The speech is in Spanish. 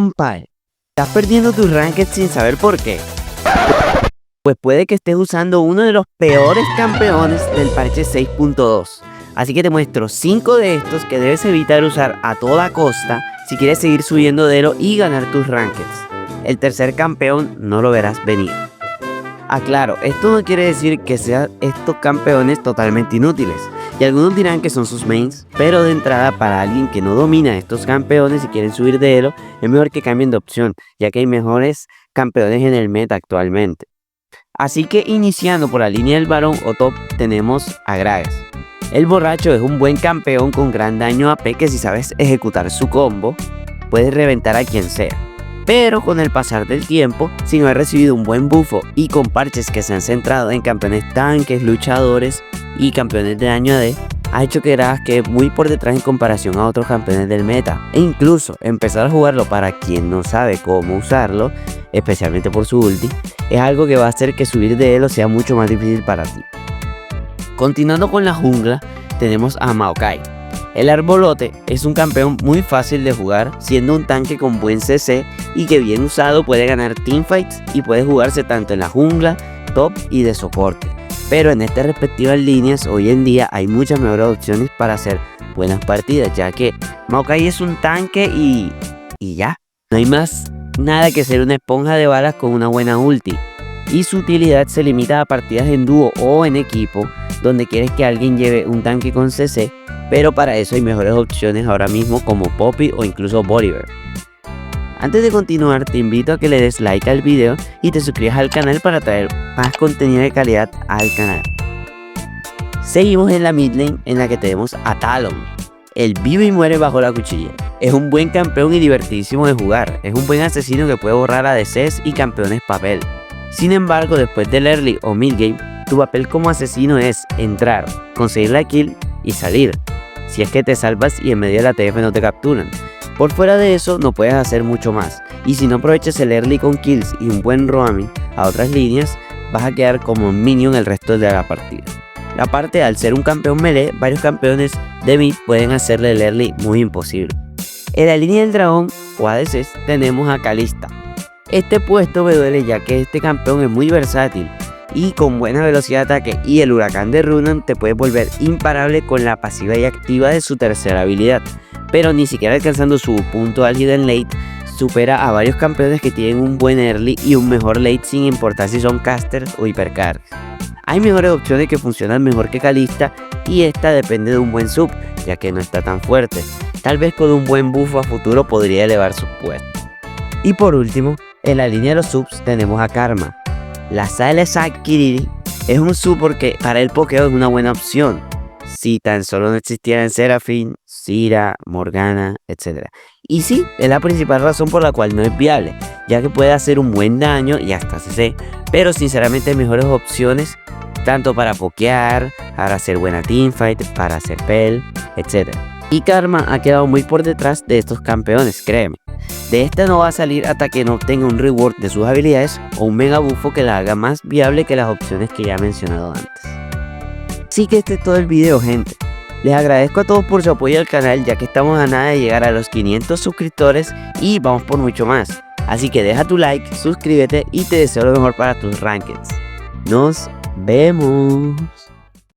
compadre, ¿estás perdiendo tus rankeds sin saber por qué? Pues puede que estés usando uno de los peores campeones del parche 6.2. Así que te muestro 5 de estos que debes evitar usar a toda costa si quieres seguir subiendo de elo y ganar tus rankeds. El tercer campeón no lo verás venir. Aclaro, esto no quiere decir que sean estos campeones totalmente inútiles, y algunos dirán que son sus mains, pero de entrada para alguien que no domina estos campeones y quieren subir de elo, es mejor que cambien de opción, ya que hay mejores campeones en el meta actualmente. Así que iniciando por la línea del varón o top tenemos a Gragas. El borracho es un buen campeón con gran daño AP que si sabes ejecutar su combo, puedes reventar a quien sea. Pero con el pasar del tiempo, si no has recibido un buen bufo y con parches que se han centrado en campeones tanques, luchadores y campeones de daño AD, ha hecho que Gragas quede muy por detrás en comparación a otros campeones del meta. E incluso empezar a jugarlo para quien no sabe cómo usarlo, especialmente por su ulti, es algo que va a hacer que subir de elo sea mucho más difícil para ti. Continuando con la jungla, tenemos a Maokai. El arbolote es un campeón muy fácil de jugar, siendo un tanque con buen CC y que bien usado puede ganar teamfights y puede jugarse tanto en la jungla, top y de soporte. Pero en estas respectivas líneas hoy en día hay muchas mejores opciones para hacer buenas partidas, ya que Maokai es un tanque y ya. No hay más nada que ser una esponja de balas con una buena ulti. Y su utilidad se limita a partidas en dúo o en equipo, donde quieres que alguien lleve un tanque con CC, pero para eso hay mejores opciones ahora mismo como Poppy o incluso Bolívar. Antes de continuar, te invito a que le des like al video y te suscribas al canal para traer más contenido de calidad al canal. Seguimos en la mid lane, en la que tenemos a Talon. El vive y muere bajo la cuchilla. Es un buen campeón y divertidísimo de jugar. Es un buen asesino que puede borrar ADCs y campeones papel. Sin embargo, después del early o mid game, tu papel como asesino es entrar, conseguir la kill y salir, si es que te salvas y en medio de la TF no te capturan. Por fuera de eso no puedes hacer mucho más, y si no aprovechas el early con kills y un buen roaming a otras líneas, vas a quedar como un minion el resto de la partida. Aparte, al ser un campeón melee, varios campeones de mid pueden hacerle el early muy imposible. En la línea del dragón o ADCs tenemos a Kalista. Este puesto me duele ya que este campeón es muy versátil y con buena velocidad de ataque y el huracán de Runan te puede volver imparable con la pasiva y activa de su tercera habilidad, pero ni siquiera alcanzando su punto álgido en late supera a varios campeones que tienen un buen early y un mejor late sin importar si son casters o hipercarries. Hay mejores opciones que funcionan mejor que Kalista y esta depende de un buen sub, ya que no está tan fuerte. Tal vez con un buen buffo a futuro podría elevar su puesto. Y por último, en la línea de los subs tenemos a Karma. La Sale Kiriri es un sub porque para el pokeo es una buena opción, si tan solo no existieran Seraphine, Zyra, Morgana, etc. Y sí, es la principal razón por la cual no es viable, ya que puede hacer un buen daño y hasta CC, pero sinceramente hay mejores opciones tanto para pokear, para hacer buena teamfight, para hacer pell, etc. Y Karma ha quedado muy por detrás de estos campeones, créeme. De esta no va a salir hasta que no obtenga un reward de sus habilidades o un mega bufo que la haga más viable que las opciones que ya he mencionado antes. Así que este es todo el video, gente. Les agradezco a todos por su apoyo al canal, ya que estamos a nada de llegar a los 500 suscriptores y vamos por mucho más. Así que deja tu like, suscríbete y te deseo lo mejor para tus rankings. Nos vemos.